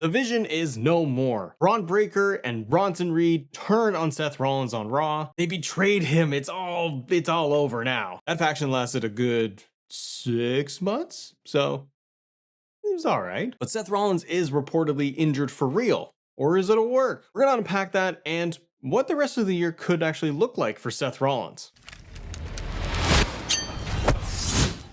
The Vision is no more. Bron Breakker and Bronson Reed turn on Seth Rollins on Raw. They betrayed him. It's all over now. That faction lasted a good 6 months, so it was all right. But Seth Rollins is reportedly injured for real. Or is it a work? We're gonna unpack that and what the rest of the year could actually look like for Seth Rollins.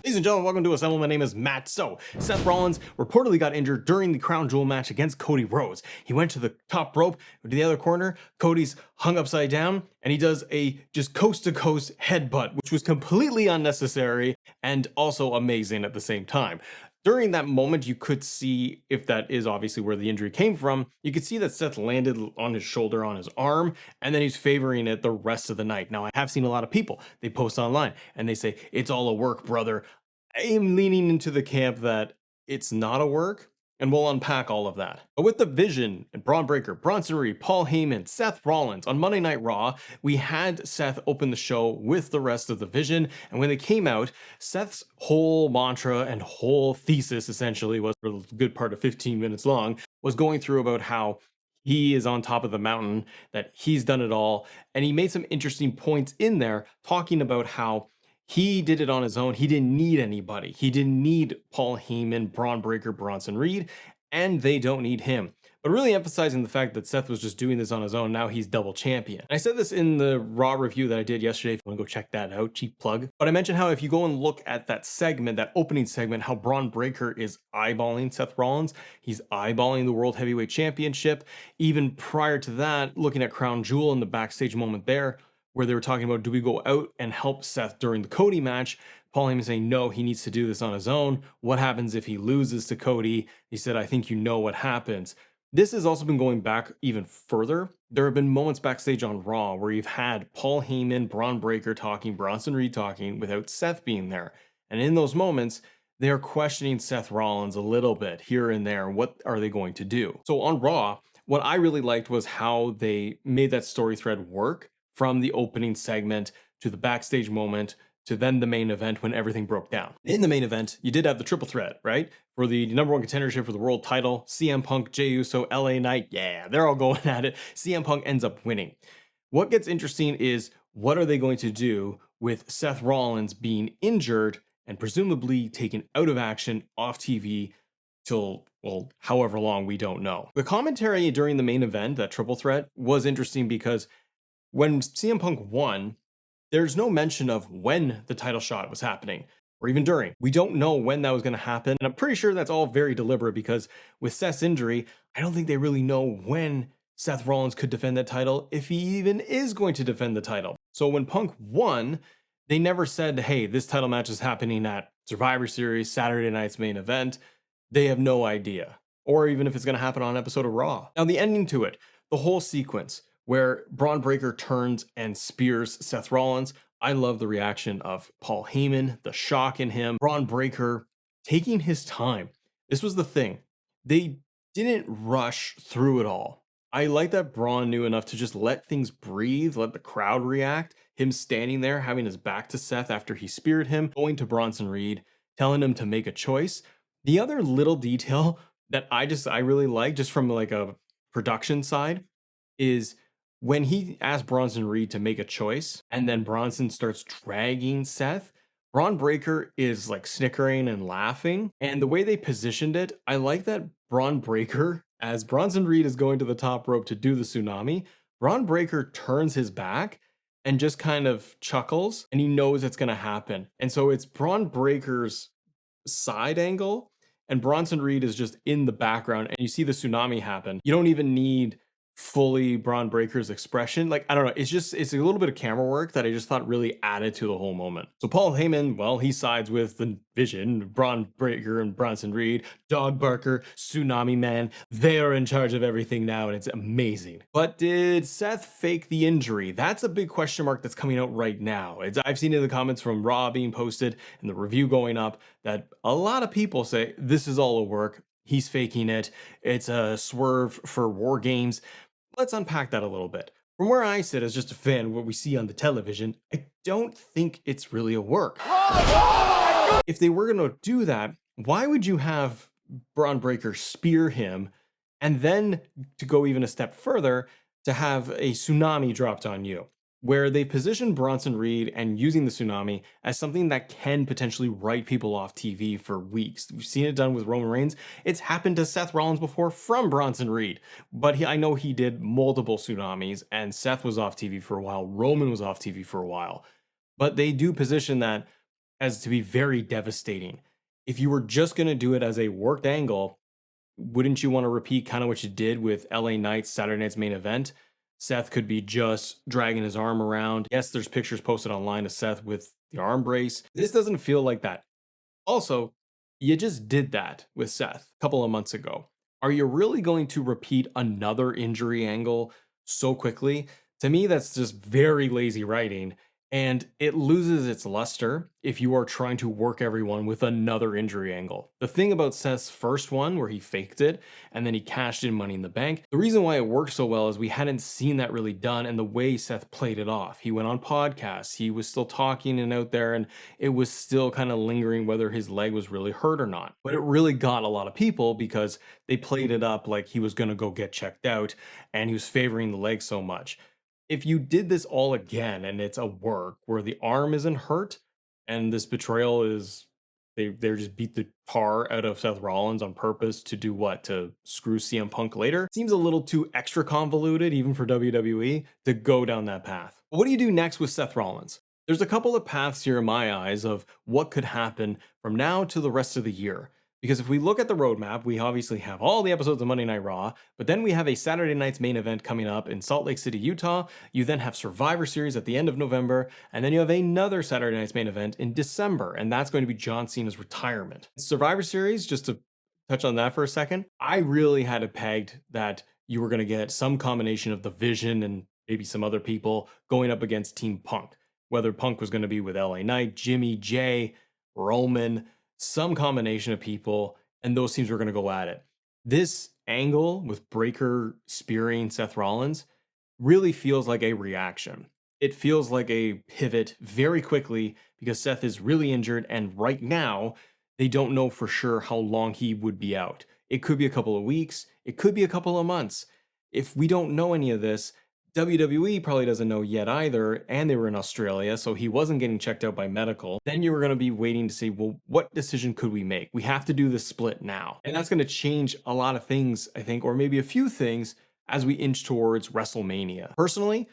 Ladies and gentlemen, welcome to Assemble. My name is Matt. So, Seth Rollins reportedly got injured during the Crown Jewel match against Cody Rhodes. He went to the top rope to the other corner. Cody's hung upside down, and he does a just coast-to-coast headbutt, which was completely unnecessary and also amazing at the same time. During that moment, you could see, if that is obviously where the injury came from, you could see that Seth landed on his shoulder, on his arm, and then he's favoring it the rest of the night. Now, I have seen a lot of people, they post online, and they say, it's all a work, brother. I am leaning into the camp that it's not a work, and we'll unpack all of that. But with the Vision and Bron Breakker, Bronson Reed, Paul Heyman, Seth Rollins on Monday Night Raw, we had Seth open the show with the rest of the Vision, and when they came out, Seth's whole mantra and whole thesis essentially was, for a good part of 15 minutes long, was going through about how he is on top of the mountain, that he's done it all, and he made some interesting points in there talking about how he did it on his own. He didn't need anybody. He didn't need Paul Heyman, Bron Breakker, Bronson Reed, and they don't need him. But really emphasizing the fact that Seth was just doing this on his own. Now he's double champion. And I said this in the Raw review that I did yesterday. If you want to go check that out, cheap plug. But I mentioned how if you go and look at that segment, that opening segment, how Bron Breakker is eyeballing Seth Rollins. He's eyeballing the World Heavyweight Championship. Even prior to that, looking at Crown Jewel in the backstage moment there, where they were talking about, do we go out and help Seth during the Cody match? Paul Heyman saying, no, he needs to do this on his own. What happens if he loses to Cody? He said, I think you know what happens. This has also been going back even further. There have been moments backstage on Raw where you've had Paul Heyman, Bron Breakker talking, Bronson Reed talking without Seth being there. And in those moments, they're questioning Seth Rollins a little bit here and there. What are they going to do? So on Raw, what I really liked was how they made that story thread work, from the opening segment to the backstage moment to then the main event when everything broke down. In the main event, you did have the triple threat, right? For the number one contendership for the world title, CM Punk, Jey Uso, LA Knight, yeah, they're all going at it. CM Punk ends up winning. What gets interesting is, what are they going to do with Seth Rollins being injured and presumably taken out of action off TV till, well, however long, we don't know. The commentary during the main event, that triple threat, was interesting because when CM Punk won, there's no mention of when the title shot was happening, or even during. We don't know when that was going to happen, and I'm pretty sure that's all very deliberate because with Seth's injury, I don't think they really know when Seth Rollins could defend that title, if he even is going to defend the title. So when Punk won, they never said, hey, this title match is happening at Survivor Series, Saturday night's main event. They have no idea, or even if it's going to happen on an episode of Raw. Now, the ending to it, the whole sequence, where Bron Breakker turns and spears Seth Rollins. I love the reaction of Paul Heyman, the shock in him. Bron Breakker taking his time. This was the thing. They didn't rush through it all. I like that Bron knew enough to just let things breathe, let the crowd react. Him standing there, having his back to Seth after he speared him, going to Bronson Reed, telling him to make a choice. The other little detail that I really like, just from like a production side, is when he asked Bronson Reed to make a choice, and then Bronson starts dragging Seth, Bron Breakker is like snickering and laughing. And the way they positioned it, I like that Bron Breakker, as Bronson Reed is going to the top rope to do the tsunami, Bron Breakker turns his back and just kind of chuckles, and he knows it's going to happen. And so it's Bron Breakker's side angle, and Bronson Reed is just in the background, and you see the tsunami happen. You don't even need fully Bron Breakker's expression. Like, I don't know, it's a little bit of camera work that I just thought really added to the whole moment. So Paul Heyman, well, he sides with the Vision, Bron Breakker and Bronson Reed, Dog Barker, Tsunami Man. They are in charge of everything now, and it's amazing. But did Seth fake the injury? That's a big question mark that's coming out right now. I've seen in the comments from Raw being posted and the review going up that a lot of people say this is all a work. He's faking it. It's a swerve for War Games. Let's unpack that a little bit. From where I sit as just a fan of what we see on the television, I don't think it's really a work. If they were going to do that, why would you have Bron Breakker spear him And then to go even a step further, to have a tsunami dropped on you, where they position Bronson Reed and using the tsunami as something that can potentially write people off TV for weeks. We've seen it done with Roman Reigns. It's happened to Seth Rollins before from Bronson Reed, but I know he did multiple tsunamis, and Seth was off TV for a while. Roman was off TV for a while, but they do position that as to be very devastating. If you were just going to do it as a worked angle, wouldn't you want to repeat kind of what you did with LA Knight's Saturday Night's Main Event? Seth could be just dragging his arm around. Yes, there's pictures posted online of Seth with the arm brace. This doesn't feel like that. Also, you just did that with Seth a couple of months ago. Are you really going to repeat another injury angle so quickly? To me, that's just very lazy writing, and it loses its luster if you are trying to work everyone with another injury angle. The thing about Seth's first one, where he faked it and then he cashed in Money in the Bank, the reason why it worked so well is we hadn't seen that really done, and the way Seth played it off. He went on podcasts, he was still talking and out there, and it was still kind of lingering whether his leg was really hurt or not. But it really got a lot of people because they played it up like he was going to go get checked out and he was favoring the leg so much. If you did this all again and it's a work where the arm isn't hurt and this betrayal is they just beat the tar out of Seth Rollins on purpose to do what? To screw CM Punk later? Seems a little too extra convoluted even for WWE to go down that path. What do you do next with Seth Rollins? There's a couple of paths here in my eyes of what could happen from now to the rest of the year. Because if we look at the roadmap, we obviously have all the episodes of Monday Night Raw, but then we have a Saturday night's main event coming up in Salt Lake City, Utah. You then have Survivor Series at the end of November, and then you have another Saturday night's main event in December, and that's going to be John Cena's retirement. Survivor Series, just to touch on that for a second, I really had it pegged that you were going to get some combination of the Vision and maybe some other people going up against Team Punk. Whether Punk was going to be with LA Knight, Jimmy, Jay, Roman, some combination of people, and those teams were going to go at it. This angle with Breakker spearing Seth Rollins really feels like a reaction. It feels like a pivot very quickly because Seth is really injured, and right now they don't know for sure how long he would be out. It could be a couple of weeks, it could be a couple of months. If we don't know any of this, WWE probably doesn't know yet either, and they were in Australia, so he wasn't getting checked out by medical. Then you were going to be waiting to see, well, what decision could we make? We have to do the split now. And that's going to change a lot of things, I think, or maybe a few things as we inch towards WrestleMania. Personally,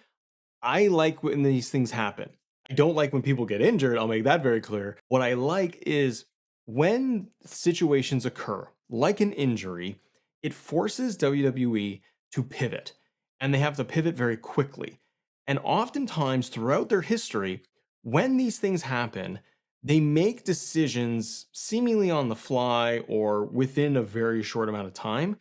I like when these things happen. I don't like when people get injured, I'll make that very clear. What I like is when situations occur, like an injury, it forces WWE to pivot, and they have to pivot very quickly. And oftentimes throughout their history, when these things happen, they make decisions seemingly on the fly or within a very short amount of time,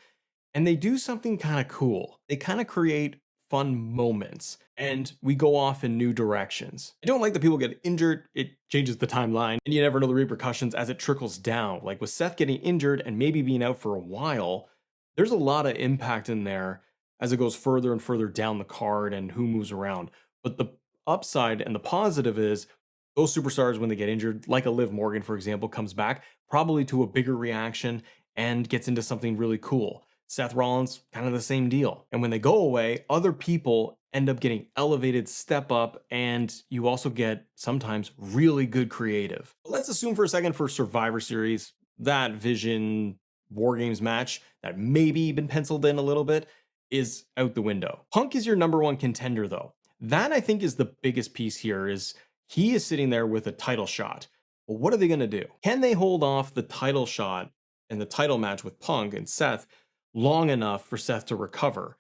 and they do something kind of cool. They kind of create fun moments, and we go off in new directions. I don't like that people get injured. It changes the timeline, and you never know the repercussions as it trickles down. Like with Seth getting injured and maybe being out for a while, there's a lot of impact in there as it goes further and further down the card and who moves around. But the upside and the positive is those superstars, when they get injured, like a Liv Morgan, for example, comes back probably to a bigger reaction and gets into something really cool. Seth Rollins, kind of the same deal. And when they go away, other people end up getting elevated, step up, and you also get sometimes really good creative. Let's assume for a second for Survivor Series, that Vision War Games match that maybe been penciled in a little bit is out the window. Punk is your number one contender though. That I think is the biggest piece here is he is sitting there with a title shot. Well, what are they going to do? Can they hold off the title shot and the title match with Punk and Seth long enough for Seth to recover?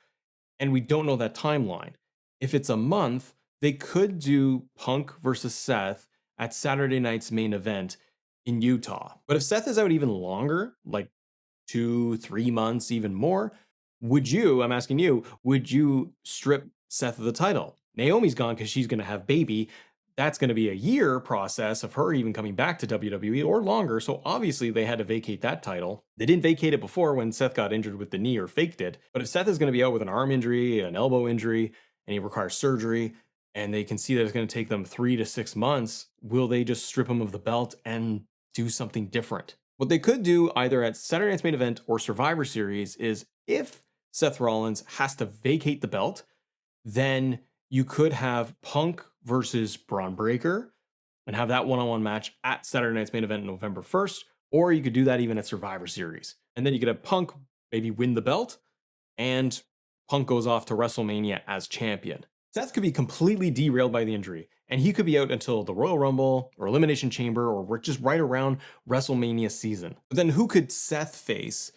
And we don't know that timeline. If it's a month, they could do Punk versus Seth at Saturday night's main event in Utah. But if Seth is out even longer, like 2-3 months, even more, I'm asking you, would you strip Seth of the title? Naomi's gone because she's going to have baby. That's going to be a year process of her even coming back to WWE or longer. So obviously they had to vacate that title. They didn't vacate it before when Seth got injured with the knee or faked it. But if Seth is going to be out with an arm injury, an elbow injury, and he requires surgery, and they can see that it's going to take them 3 to 6 months, will they just strip him of the belt and do something different? What they could do either at Saturday Night's Main Event or Survivor Series is If Seth Rollins has to vacate the belt, then you could have Punk versus Bron Breakker and have that one-on-one match at Saturday Night's Main Event November 1st, or you could do that even at Survivor Series. And then you could have Punk maybe win the belt, and Punk goes off to WrestleMania as champion. Seth could be completely derailed by the injury, and he could be out until the Royal Rumble or Elimination Chamber or just right around WrestleMania season. But then who could Seth face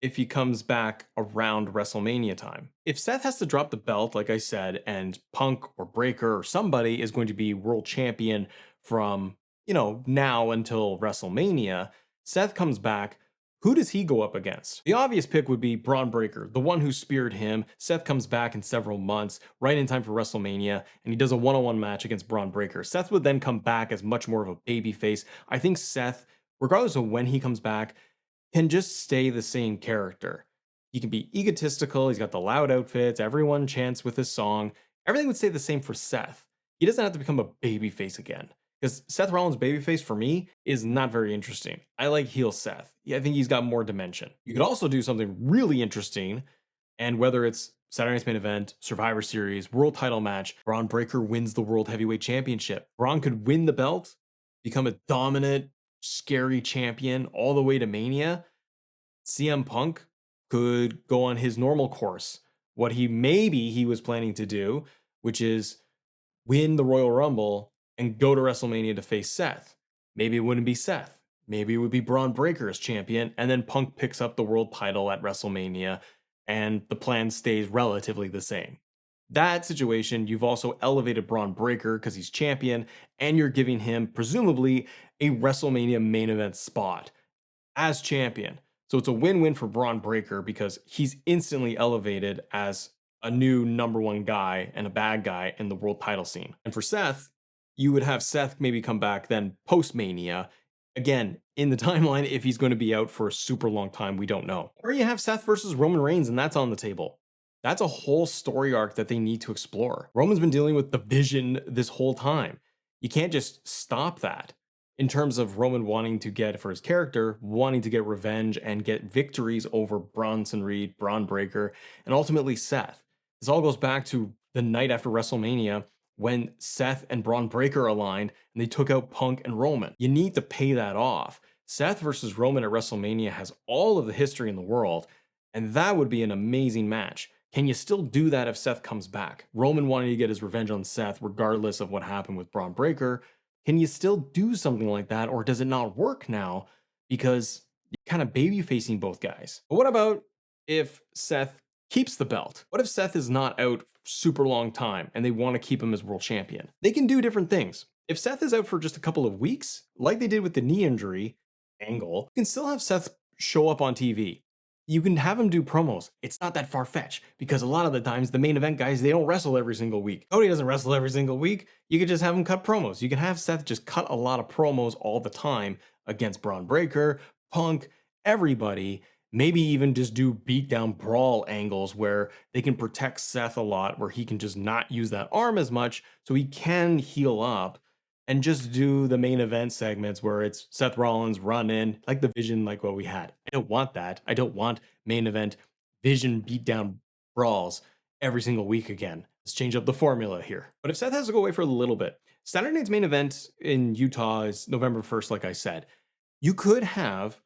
if he comes back around WrestleMania time? If Seth has to drop the belt, like I said, and Punk or Breakker or somebody is going to be world champion from, now until WrestleMania, Seth comes back. Who does he go up against? The obvious pick would be Bron Breakker, the one who speared him. Seth comes back in several months, right in time for WrestleMania, and he does a one-on-one match against Bron Breakker. Seth would then come back as much more of a babyface. I think Seth, regardless of when he comes back, can just stay the same character. He can be egotistical, he's got the loud outfits, everyone chants with his song. Everything would stay the same for Seth. He doesn't have to become a babyface again. Because Seth Rollins' babyface, for me, is not very interesting. I like heel Seth. Yeah, I think he's got more dimension. You could also do something really interesting, and whether it's Saturday Night's Main Event, Survivor Series, World Title match, Bron Breakker wins the World Heavyweight Championship. Bron could win the belt, become a dominant, scary champion all the way to Mania. CM Punk could go on his normal course, what he was planning to do, which is win the Royal Rumble and go to WrestleMania to face Seth. Maybe it wouldn't be Seth. Maybe it would be Bron Breakker as champion, and then Punk picks up the world title at WrestleMania, and the plan stays relatively the same. That situation, you've also elevated Bron Breakker because he's champion, and you're giving him, presumably, a WrestleMania main event spot as champion. So it's a win-win for Bron Breakker because he's instantly elevated as a new number one guy and a bad guy in the world title scene. And for Seth, you would have Seth maybe come back then post-Mania. Again, in the timeline, if he's going to be out for a super long time, we don't know. Or you have Seth versus Roman Reigns, and that's on the table. That's a whole story arc that they need to explore. Roman's been dealing with the Vision this whole time. You can't just stop that. In terms of Roman wanting to get, for his character, wanting to get revenge and get victories over Bronson Reed, Bron Breakker, and ultimately Seth. This all goes back to the night after WrestleMania when Seth and Bron Breakker aligned and they took out Punk and Roman. You need to pay that off. Seth versus Roman at WrestleMania has all of the history in the world, and that would be an amazing match. Can you still do that if Seth comes back? Roman wanting to get his revenge on Seth regardless of what happened with Bron Breakker. Can you still do something like that, or does it not work now because you're kind of baby facing both guys? But what about if Seth keeps the belt? What if Seth is not out super long time and they want to keep him as world champion? They can do different things. If Seth is out for just a couple of weeks, like they did with the knee injury angle, you can still have Seth show up on TV. You can have him do promos. It's not that far-fetched because a lot of the times the main event guys, they don't wrestle every single week. Cody doesn't wrestle every single week. You could just have him cut promos. You can have Seth just cut a lot of promos all the time against Bron Breakker, Punk, everybody. Maybe even just do beatdown brawl angles where they can protect Seth a lot, where he can just not use that arm as much so he can heal up, and just do the main event segments where it's Seth Rollins run in, like the Vision, like what we had. I don't want that. I don't want main event Vision beatdown brawls every single week again. Let's change up the formula here. But if Seth has to go away for a little bit, Saturday night's main event in Utah is November 1st, like I said. You could have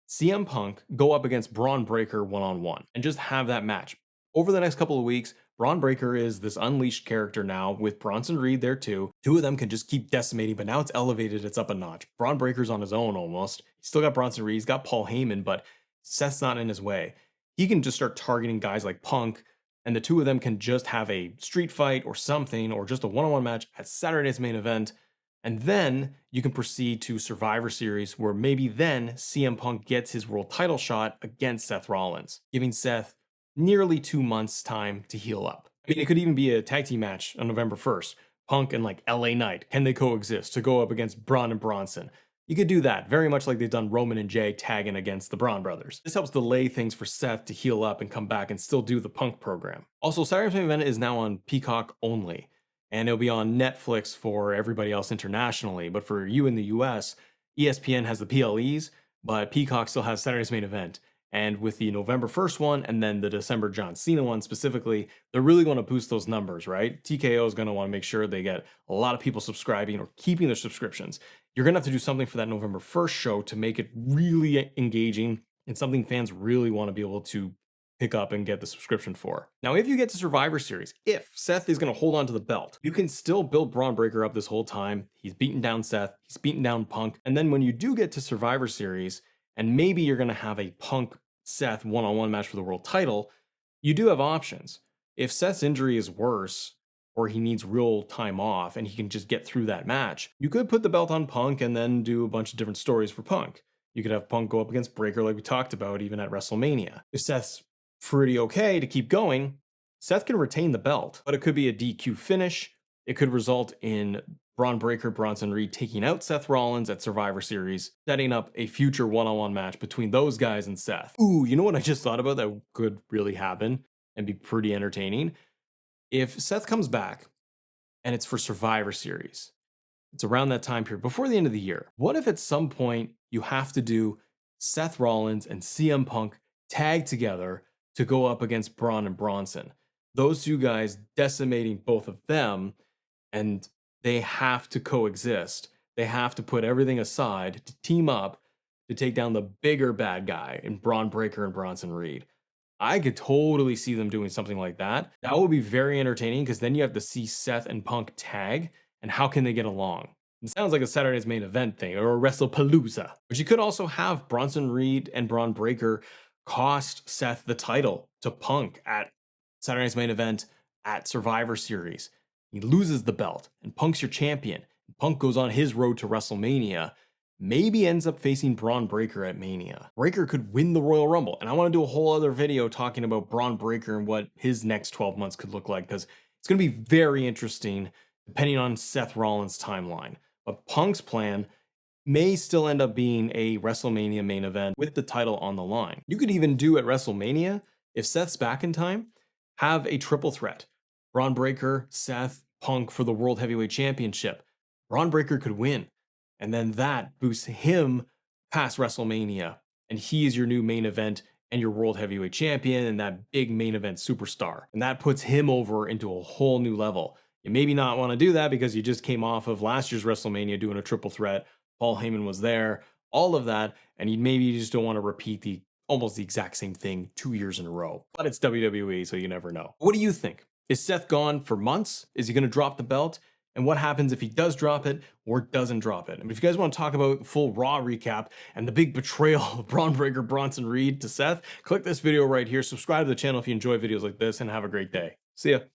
CM Punk go up against Bron Breakker one-on-one and just have that match. Over the next couple of weeks, Bron Breakker is this unleashed character now with Bronson Reed there too. Two of them can just keep decimating, but now it's elevated, it's up a notch. Bron Breakker's on his own almost. He's still got Bronson Reed, he's got Paul Heyman, but Seth's not in his way. He can just start targeting guys like Punk, and the two of them can just have a street fight or something, or just a one-on-one match at Saturday's main event. And then you can proceed to Survivor Series, where maybe then CM Punk gets his world title shot against Seth Rollins, giving Seth nearly 2 months time to heal up. I mean, it could even be a tag team match on November 1st. Punk and like LA Knight, can they coexist to go up against Braun and Bronson? You could do that, very much like they've done Roman and Jay tagging against the Braun brothers. This helps delay things for Seth to heal up and come back and still do the Punk program. Also, Saturday's main event is now on Peacock only, and it'll be on Netflix for everybody else internationally. But for you in the US, ESPN has the PLEs, but Peacock still has Saturday's main event. And with the November 1st one and then the December John Cena one specifically, they're really going to boost those numbers, right? TKO is going to want to make sure they get a lot of people subscribing or keeping their subscriptions. You're going to have to do something for that November 1st show to make it really engaging and something fans really want to be able to pick up and get the subscription for. Now, if you get to Survivor Series, if Seth is going to hold on to the belt, you can still build Bron Breakker up this whole time. He's beaten down Seth, he's beaten down Punk. And then when you do get to Survivor Series, and maybe you're going to have a Punk Seth one-on-one match for the world title, you do have options. If Seth's injury is worse, or he needs real time off and he can just get through that match, you could put the belt on Punk and then do a bunch of different stories for Punk. You could have Punk go up against Breakker like we talked about even at WrestleMania. If Seth's pretty okay to keep going, Seth can retain the belt, but it could be a DQ finish. It could result in Bron Breakker, Bronson Reed taking out Seth Rollins at Survivor Series, setting up a future one-on-one match between those guys and Seth. Ooh, you know what I just thought about that could really happen and be pretty entertaining? If Seth comes back and it's for Survivor Series, it's around that time period, before the end of the year, what if at some point you have to do Seth Rollins and CM Punk tag together to go up against Braun and Bronson? Those two guys decimating both of them, and they have to coexist. They have to put everything aside to team up to take down the bigger bad guy in Bron Breakker and Bronson Reed. I could totally see them doing something like that. That would be very entertaining because then you have to see Seth and Punk tag, and how can they get along? It sounds like a Saturday's Main Event thing or a WrestlePalooza. But you could also have Bronson Reed and Bron Breakker cost Seth the title to Punk at Saturday's Main Event at Survivor Series. He loses the belt, and Punk's your champion. Punk goes on his road to WrestleMania, maybe ends up facing Bron Breakker at Mania. Breakker could win the Royal Rumble, and I want to do a whole other video talking about Bron Breakker and what his next 12 months could look like, because it's going to be very interesting depending on Seth Rollins' timeline. But Punk's plan may still end up being a WrestleMania main event with the title on the line. You could even do at WrestleMania, if Seth's back in time, have a triple threat. Bron Breakker, Seth, Punk for the World Heavyweight Championship. Bron Breakker could win, and then that boosts him past WrestleMania, and he is your new main event and your World Heavyweight Champion and that big main event superstar. And that puts him over into a whole new level. You maybe not want to do that because you just came off of last year's WrestleMania doing a triple threat. Paul Heyman was there, all of that, and you just don't want to repeat almost the exact same thing 2 years in a row. But it's WWE, so you never know. What do you think? Is Seth gone for months? Is he going to drop the belt? And what happens if he does drop it or doesn't drop it? And if you guys want to talk about the full Raw recap and the big betrayal of Bron Breakker, Bronson Reed to Seth, click this video right here. Subscribe to the channel if you enjoy videos like this, and have a great day. See ya.